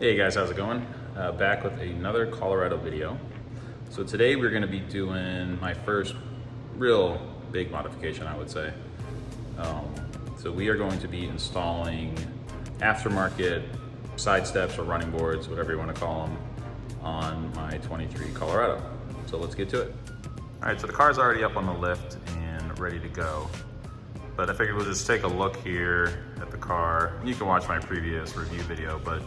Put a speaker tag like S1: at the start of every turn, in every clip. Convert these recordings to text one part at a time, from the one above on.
S1: Hey guys, how's it going? Back with another Colorado video. So today we're going to be doing my first real big modification, I would say. So we are going to be installing aftermarket side steps or running boards, whatever you want to call them, on my 23 Colorado. So let's get to it. All right, so the car's already up on the lift and ready to go. But I figured we'll just take a look here at the car. You can watch my previous review video, but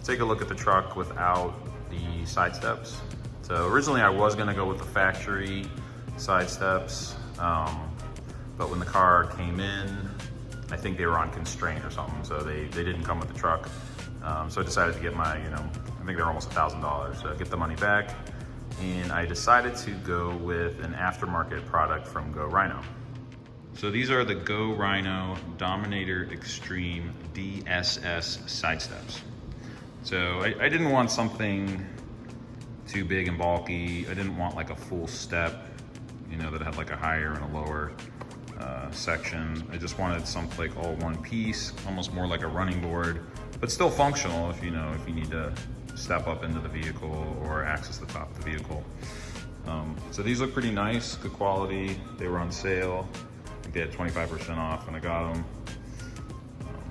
S1: take a look at the truck without the side steps. So originally I was gonna go with the factory side steps, but when the car came in, I think they were on constraint or something, so they didn't come with the truck. So I decided to get my, I think they're almost $1,000, so get the money back. And I decided to go with an aftermarket product from Rhino. So these are the Rhino Dominator Xtreme DSS side steps. So I didn't want something too big and bulky. I didn't want like a full step, that had like a higher and a lower section. I just wanted something like all one piece, almost more like a running board, but still functional if you need to step up into the vehicle or access the top of the vehicle. So these look pretty nice, good quality. They were on sale. I think they had 25% off when I got them.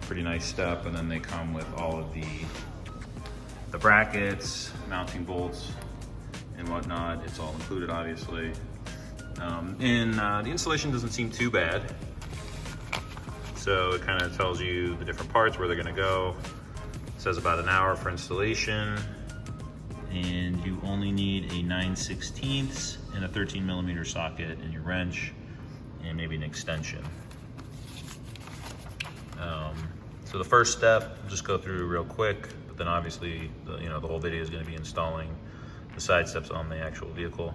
S1: Pretty nice step, and then they come with all of the brackets, mounting bolts, and whatnot. It's all included, obviously. The installation doesn't seem too bad. So it kind of tells you the different parts, where they're gonna go. It says about an hour for installation, and you only need a 9/16 and a 13mm socket in your wrench, and maybe an extension. So the first step, we'll just go through real quick. But then obviously, the whole video is going to be installing the side steps on the actual vehicle.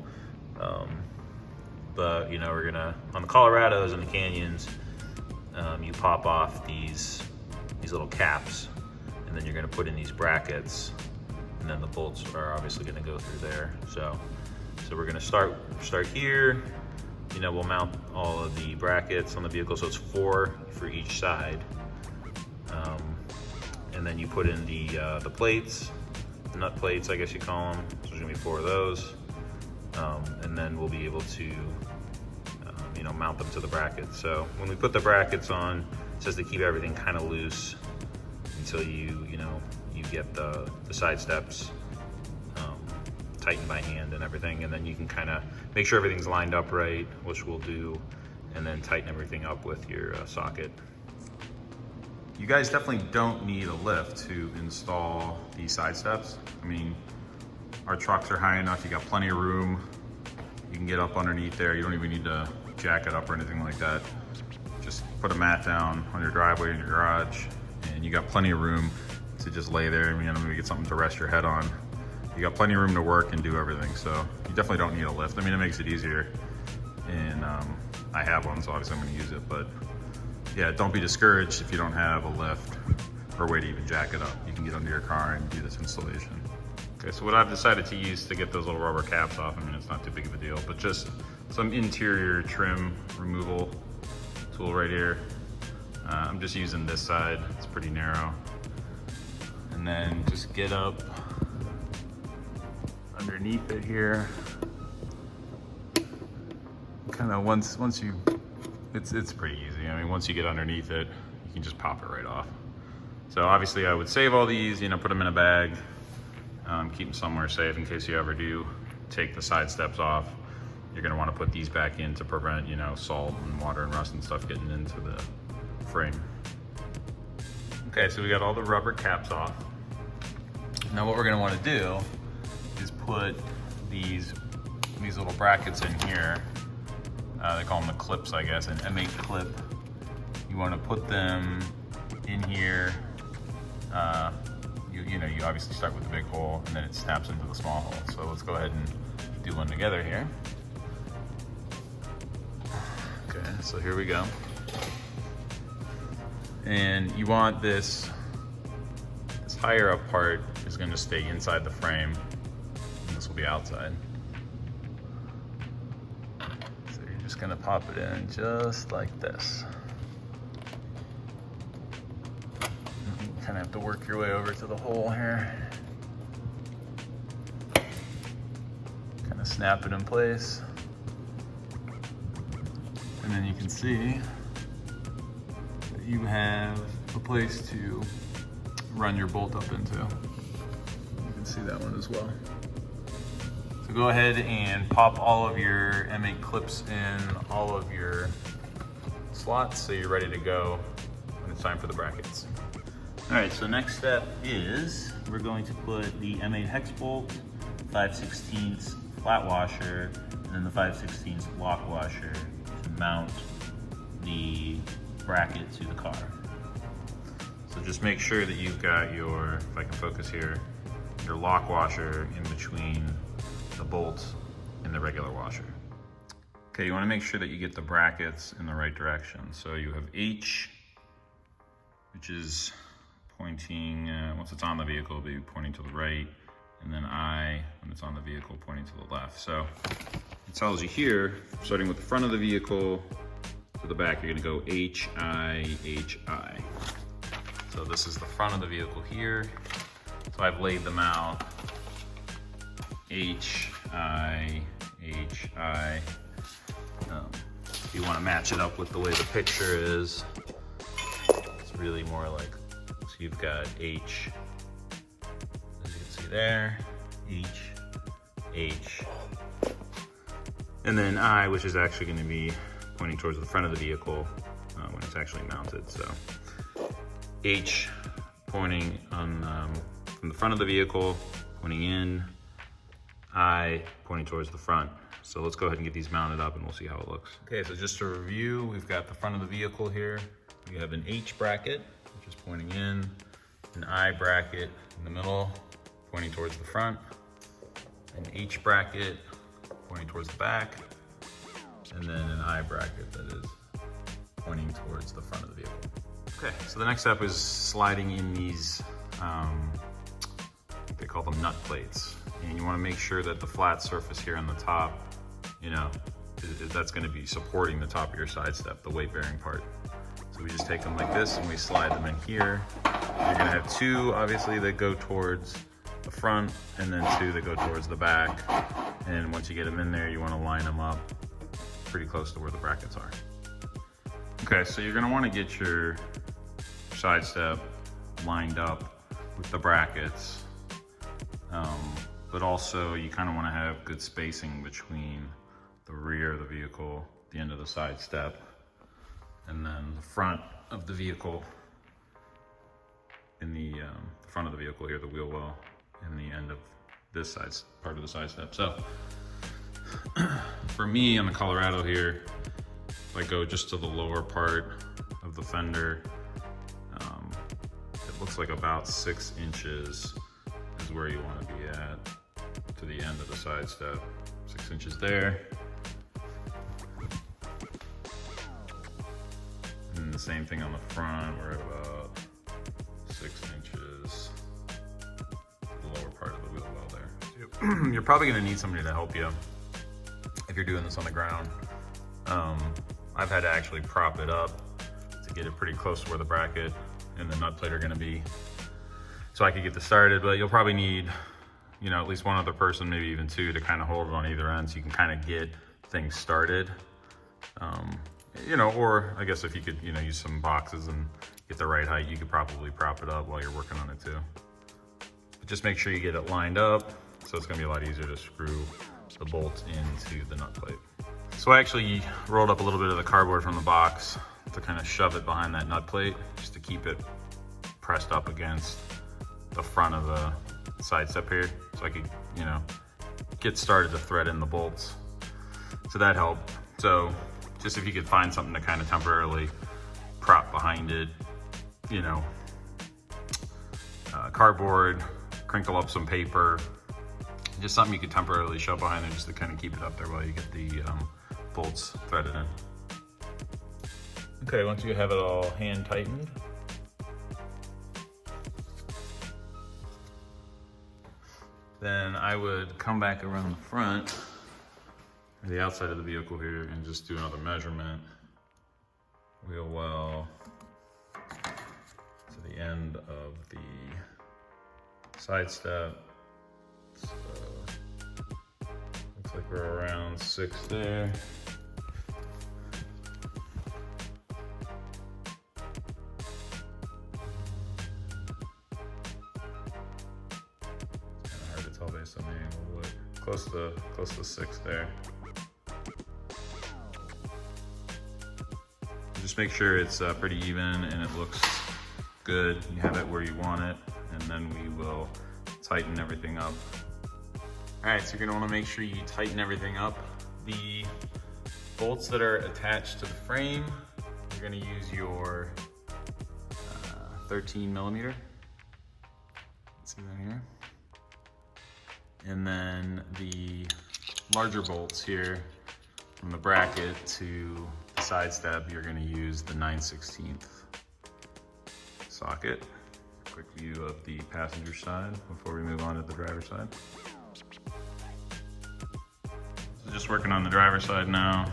S1: But we're gonna, on the Colorados and the Canyons, you pop off these little caps, and then you're going to put in these brackets, and then the bolts are obviously going to go through there. So we're going to start here. We'll mount all of the brackets on the vehicle, so it's 4 for each side. And then you put in the plates, the nut plates, I guess you call them. So there's gonna be 4 of those. And then we'll be able to, mount them to the brackets. So when we put the brackets on, it says to keep everything kind of loose until you get the side steps tightened by hand and everything. And then you can kind of make sure everything's lined up right, which we'll do, and then tighten everything up with your socket. You guys definitely don't need a lift to install these side steps. I mean, our trucks are high enough, you got plenty of room. You can get up underneath there. You don't even need to jack it up or anything like that. Just put a mat down on your driveway in your garage, and you got plenty of room to just lay there and maybe get something to rest your head on. You got plenty of room to work and do everything, so you definitely don't need a lift. I mean, it makes it easier, and I have one, so obviously I'm gonna use it, but yeah, don't be discouraged if you don't have a lift or a way to even jack it up. You can get under your car and do this installation. Okay, so what I've decided to use to get those little rubber caps off, I mean, it's not too big of a deal, but just some interior trim removal tool right here. I'm just using this side, it's pretty narrow. And then just get up underneath it here. Kind of once you, it's pretty easy. I mean, once you get underneath it, you can just pop it right off. So obviously I would save all these, put them in a bag, keep them somewhere safe in case you ever do take the side steps off. You're gonna wanna put these back in to prevent, salt and water and rust and stuff getting into the frame. Okay, so we got all the rubber caps off. Now what we're gonna wanna do is put these little brackets in here. They call them the clips, I guess, an M8 clip. You want to put them in here. You obviously start with the big hole, and then it snaps into the small hole. So let's go ahead and do one together here. Okay, so here we go. And you want this higher up part is going to stay inside the frame, and this will be outside. Just gonna pop it in just like this. Kind gonna have to work your way over to the hole here. Kind of snap it in place. And then you can see that you have a place to run your bolt up into. You can see that one as well. So go ahead and pop all of your M8 clips in all of your slots so you're ready to go when it's time for the brackets. All right, so next step is we're going to put the M8 hex bolt, 5/16 flat washer, and then the 5/16 lock washer to mount the bracket to the car. So just make sure that you've got your, if I can focus here, your lock washer in between the bolt and the regular washer. Okay, you want to make sure that you get the brackets in the right direction. So you have H, which is pointing, once it's on the vehicle, it'll be pointing to the right, and then I, when it's on the vehicle, pointing to the left. So it tells you here, starting with the front of the vehicle to the back, you're gonna go H, I, H, I. So this is the front of the vehicle here. So I've laid them out, H, I, H, I. You wanna match it up with the way the picture is. It's really more like, so you've got H, as you can see there, H, H, and then I, which is actually gonna be pointing towards the front of the vehicle when it's actually mounted. So H pointing on from the front of the vehicle, pointing in, I pointing towards the front. So let's go ahead and get these mounted up and we'll see how it looks. Okay, so just to review, we've got the front of the vehicle here. We have an H bracket, which is pointing in, an I bracket in the middle, pointing towards the front, an H bracket pointing towards the back, and then an I bracket that is pointing towards the front of the vehicle. Okay, so the next step is sliding in these, they call them nut plates. And you wanna make sure that the flat surface here on the top, you know, that's gonna be supporting the top of your side step, the weight bearing part. So we just take them like this and we slide them in here. You're gonna have two, obviously, that go towards the front and then two that go towards the back. And once you get them in there, you wanna line them up pretty close to where the brackets are. Okay, so you're gonna wanna get your side step lined up with the brackets, but also you kinda wanna have good spacing between the rear of the vehicle, the end of the side step, and then the front of the vehicle, in the front of the vehicle here, the wheel well, and the end of this side, part of the side step. So for me on the Colorado here, if I go just to the lower part of the fender, it looks like about 6 inches is where you want to be at to the end of the side step. 6 inches there. And the same thing on the front, we're at about 6 inches to the lower part of the wheel well there. You're probably going to need somebody to help you if you're doing this on the ground. I've had to actually prop it up to get it pretty close to where the bracket and the nut plate are going to be, so I could get this started. But you'll probably need, you know, at least one other person, maybe even two, to kind of hold it on either end so you can kind of get things started. You know, or I guess if you could, you know, use some boxes and get the right height, you could probably prop it up while you're working on it too. But just make sure you get it lined up, so it's gonna be a lot easier to screw the bolt into the nut plate. So I actually rolled up a little bit of the cardboard from the box to kind of shove it behind that nut plate, just to keep it pressed up against the front of the side step here, so I could, you know, get started to thread in the bolts. So that helped. So just if you could find something to kind of temporarily prop behind it, you know, cardboard, crinkle up some paper, just something you could temporarily shove behind it just to kind of keep it up there while you get the bolts threaded in. Okay, once you have it all hand tightened, then I would come back around the front, or the outside of the vehicle here, and just do another measurement. Wheel well to the end of the side step. So, looks like we're around 6 there. It's kind of hard to tell based on the angle, but close to 6 there. Just make sure it's pretty even and it looks good. You have it where you want it, and then we will tighten everything up. All right, so you're gonna wanna make sure you tighten everything up. The bolts that are attached to the frame, you're gonna use your 13 millimeter. See that here? And then the larger bolts here, from the bracket to the side step, you're gonna use the 9/16 socket. Quick view of the passenger side before we move on to the driver's side. So just working on the driver's side now.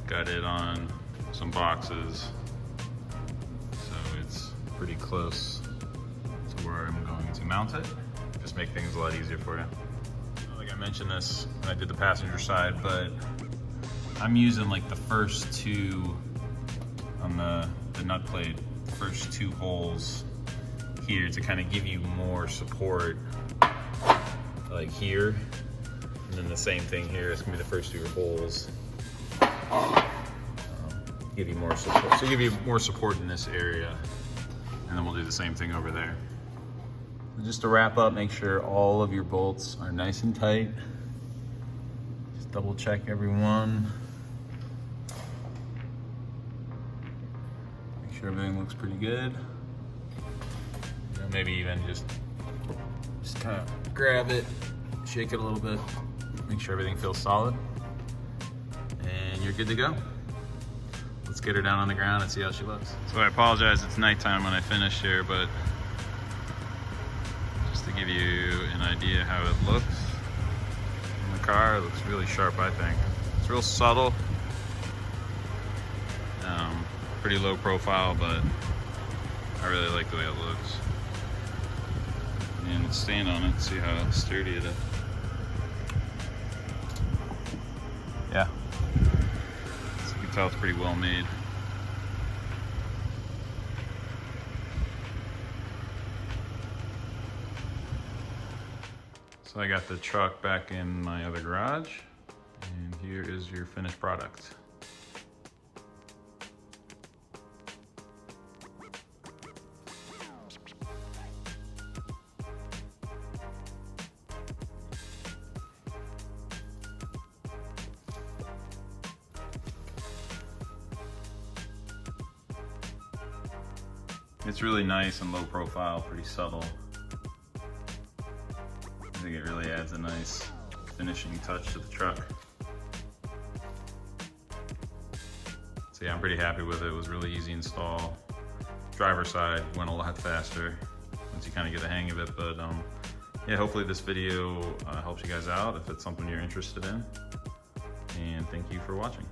S1: Got it on some boxes, so it's pretty close to where I'm going to mount it. Just make things a lot easier for you. Like I mentioned this when I did the passenger side, but I'm using like the first two on the nut plate, the first 2 holes here to kind of give you more support, like here, and then the same thing here. It's gonna be the first 2 holes. Give you more support. So give you more support in this area, and then we'll do the same thing over there. Just to wrap up, make sure all of your bolts are nice and tight. Just double check every one. Make sure everything looks pretty good. You know, maybe even just kind of grab it, shake it a little bit, make sure everything feels solid, and you're good to go. Let's get her down on the ground and see how she looks. So I apologize, it's nighttime when I finish here, but just to give you an idea how it looks in the car, it looks really sharp, I think. It's real subtle, pretty low profile, but I really like the way it looks. And let's stand on it and see how sturdy it is. Yeah, so you can tell it's pretty well made. So I got the truck back in my other garage, and here is your finished product. It's really nice and low profile, pretty subtle. I think it really adds a nice finishing touch to the truck. So yeah, I'm pretty happy with it. It was really easy install. Driver's side went a lot faster once you kind of get the hang of it. But yeah, hopefully this video helps you guys out if it's something you're interested in. And thank you for watching.